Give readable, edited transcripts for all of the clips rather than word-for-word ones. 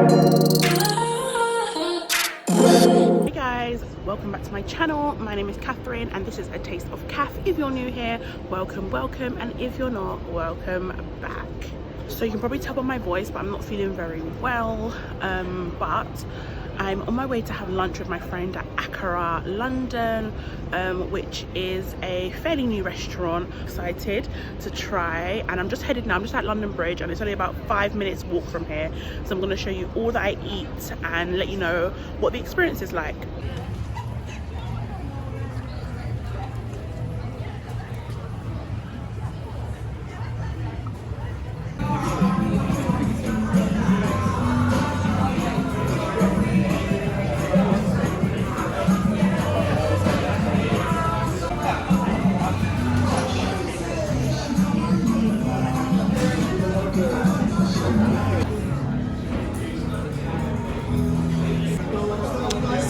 Hey guys, welcome back to my channel. My name is Catherine and this is A Taste of Cath. If you're new here, welcome, and if you're not, welcome back. So you can probably tell by my voice, but I'm not feeling very well, but I'm on my way to have lunch with my friend at Akara London, which is a fairly new restaurant. Excited to try, and I'm just headed now. I'm just at London Bridge and it's only about 5 minutes walk from here, so I'm going to show you all that I eat and let you know what the experience is like.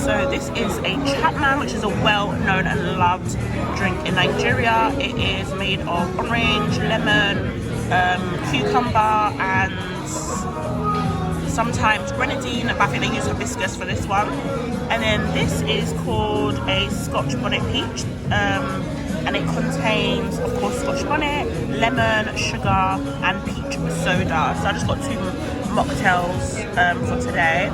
So this is a Chapman, which is a well-known and loved drink in Nigeria. It is made of orange, lemon, cucumber, and sometimes grenadine, but I think they use hibiscus for this one. And then this is called a Scotch bonnet peach, and it contains, of course, Scotch bonnet, lemon, sugar, and peach soda. So I just got 2 mocktails for today.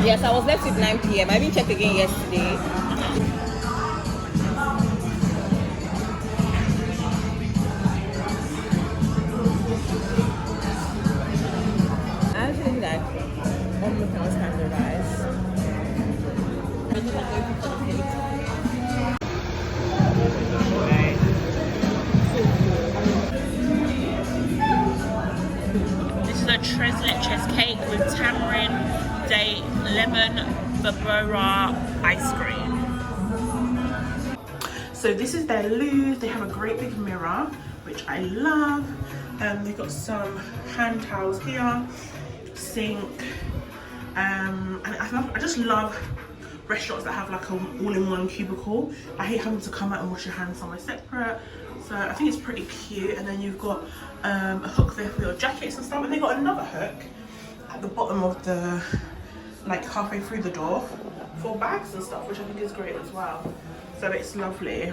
Yes, I was left with 9 p.m. I didn't check again yesterday. I actually like almost how standardized. This is a tres leches cake with tamarind, date, lemon, babura ice cream. So this is their loo. They have a great big mirror, which I love. They've got some hand towels here, sink, and I just love restaurants that have like an all-in-one cubicle. I hate having to come out and wash your hands somewhere separate. So I think it's pretty cute. And then you've got a hook there for your jackets and stuff. And they got another hook at the bottom of the, like halfway through the door for bags and stuff, which I think is great as well. So it's lovely.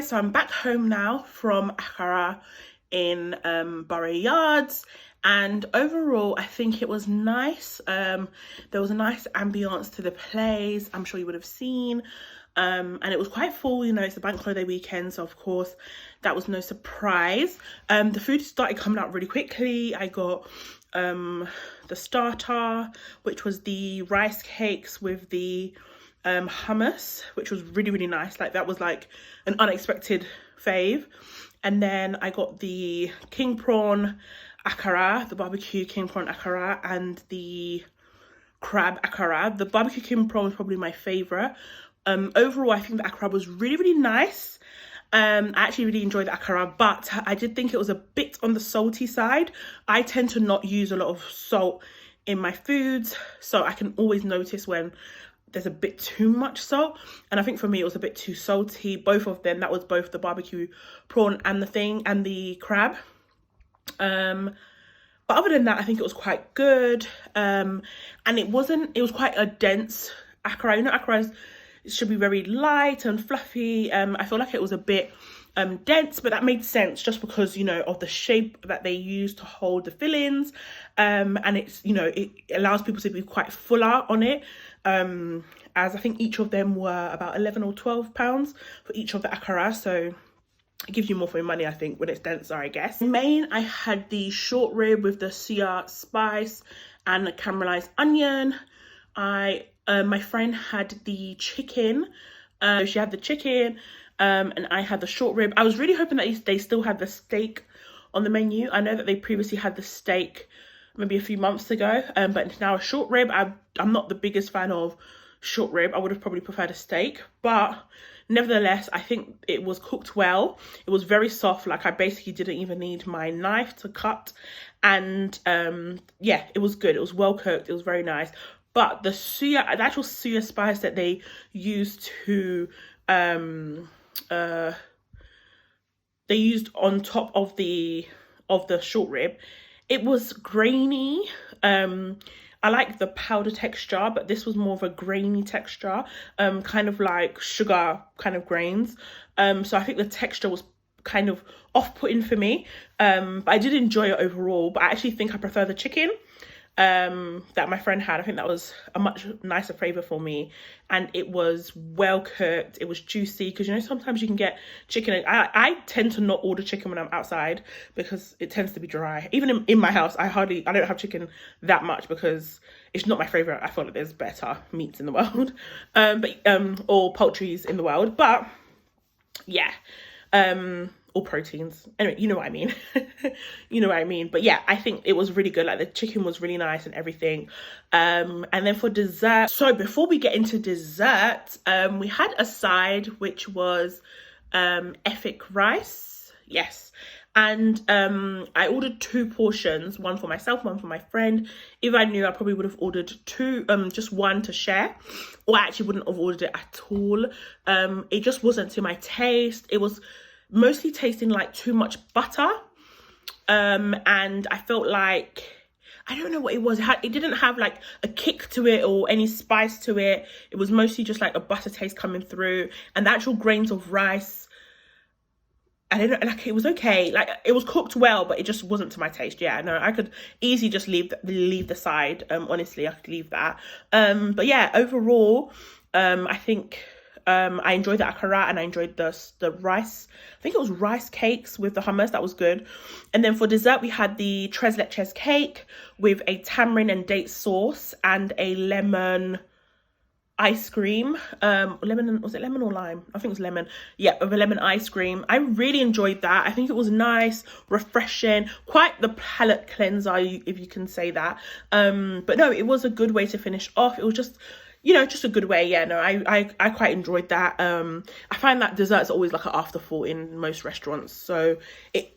So I'm back home now from Akara in Borough Yards, and overall I think it was nice. There was a nice ambience to the place, I'm sure you would have seen, and it was quite full. You know, it's a bank holiday weekend, so of course that was no surprise. The food started coming out really quickly. I got the starter, which was the rice cakes with the hummus, which was really nice. Like, that was like an unexpected fave. And then I got the king prawn akara, the barbecue king prawn akara, and the crab akara. The barbecue king prawn was probably my favorite. Overall I think the akara was really nice. I actually really enjoyed the akara, but I did think it was a bit on the salty side. I tend to not use a lot of salt in my foods, so I can always notice when there's a bit too much salt, and I think for me it was a bit too salty. Both of them, that was both the barbecue prawn and the crab. But other than that, I think it was quite good. And it was quite a dense akara. You know, akara should be very light and fluffy. I feel like it was a bit dense, but that made sense just because, you know, of the shape that they use to hold the fillings. And it's, you know, it allows people to be quite fuller on it. As I think each of them were about 11 or 12 pounds for each of the akara. So it gives you more for your money, I think, when it's denser, I guess. Main, I had the short rib with the suya spice and the caramelized onion. My friend had the chicken. She had the chicken, and I had the short rib. I was really hoping that they still had the steak on the menu. I know that they previously had the steak maybe a few months ago, but now a short rib. I'm not the biggest fan of short rib. I would have probably preferred a steak, but nevertheless, I think it was cooked well. It was very soft. Like, I basically didn't even need my knife to cut. And yeah, it was good. It was well cooked. It was very nice. But the actual suya spice that they used to they used on top of the short rib, it was grainy. I like the powder texture, but this was more of a grainy texture, kind of like sugar kind of grains. So I think the texture was kind of off-putting for me. But I did enjoy it overall, but I actually think I prefer the chicken that my friend had. I think that was a much nicer flavor for me, and it was well cooked. It was juicy, because, you know, sometimes you can get chicken. I tend to not order chicken when I'm outside because it tends to be dry. Even in my house, I don't have chicken that much because it's not my favorite. I feel like there's better meats in the world, or poultries in the world, but yeah, or proteins. Anyway, you know what I mean. You know what I mean. But yeah, I think it was really good. Like, the chicken was really nice and everything. And then for dessert, so before we get into dessert, we had a side which was effic rice. Yes. And I ordered 2 portions, one for myself, one for my friend. If I knew, I probably would have ordered 2, just one to share, or I actually wouldn't have ordered it at all. It just wasn't to my taste. It was mostly tasting like too much butter, and I felt like, I don't know what it was. It didn't have like a kick to it or any spice to it. It was mostly just like a butter taste coming through, and the actual grains of rice, I don't know, like, it was okay. Like, it was cooked well, but it just wasn't to my taste. Yeah, no, I could easily just leave the side. Honestly, I could leave that. But yeah, overall, I think I enjoyed the akara, and I enjoyed the rice. I think it was rice cakes with the hummus. That was good. And then for dessert, we had the tres leches cake with a tamarind and date sauce and a lemon ice cream. Was it lemon or lime? I think it was lemon. Yeah, with a lemon ice cream. I really enjoyed that. I think it was nice, refreshing, quite the palate cleanser, if you can say that. But no, it was a good way to finish off. It was just, you know, just a good way. Yeah, no, I quite enjoyed that. I find that dessert is always like an afterthought in most restaurants, so it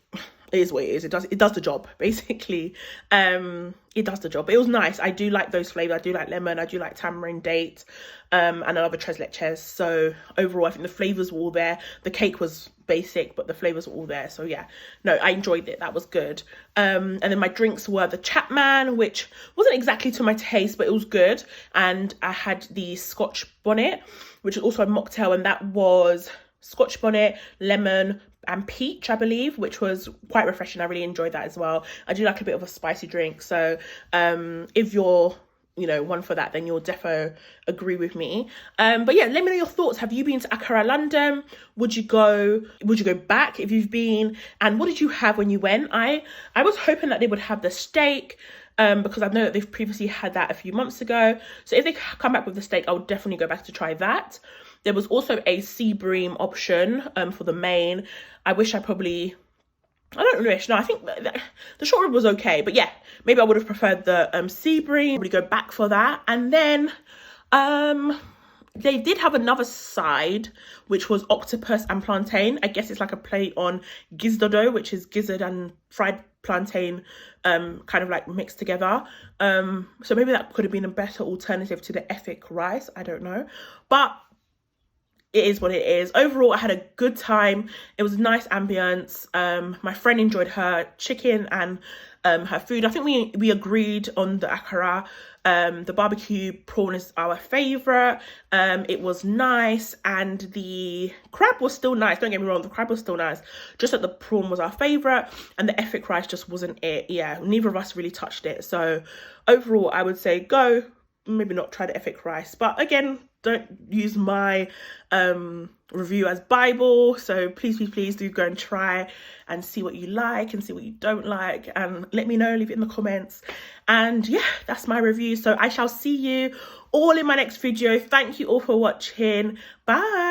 is what it is. It does the job, basically. It does the job. It was nice. I do like those flavors. I do like lemon. I do like tamarind, date, and another tres leches. So overall, I think the flavors were all there. The cake was basic, but the flavors were all there. So yeah, no, I enjoyed it. That was good. And then my drinks were the Chapman, which wasn't exactly to my taste, but it was good. And I had the Scotch bonnet, which is also a mocktail, and that was Scotch bonnet, lemon, and peach, I believe, which was quite refreshing. I really enjoyed that as well. I do like a bit of a spicy drink, so if you're, you know, one for that, then you'll defo agree with me. But yeah, let me know your thoughts. Have you been to Akara London? Would you go back if you've been? And what did you have when you went? I was hoping that they would have the steak, because I know that they've previously had that a few months ago. So if they come back with the steak, I would definitely go back to try that. There was also a sea bream option for the main. I wish I don't wish. No, I think the short rib was okay. But yeah, maybe I would have preferred the sea bream. Probably go back for that. And then they did have another side, which was octopus and plantain. I guess it's like a play on gizdodo, which is gizzard and fried plantain, kind of like mixed together. So maybe that could have been a better alternative to the effic rice. I don't know. But it is what it is. Overall, I had a good time. It was a nice ambience. My friend enjoyed her chicken and her food. I think we agreed on the akara. The barbecue prawn is our favorite. It was nice, and the crab was still nice. Don't get me wrong, the crab was still nice. Just that the prawn was our favorite, and the effic rice just wasn't it. Yeah, neither of us really touched it. So overall, I would say go. Maybe not try the effic rice, but again, don't use my review as Bible. So please do go and try and see what you like and see what you don't like, and let me know, leave it in the comments. And yeah, that's my review. So I shall see you all in my next video. Thank you all for watching. Bye.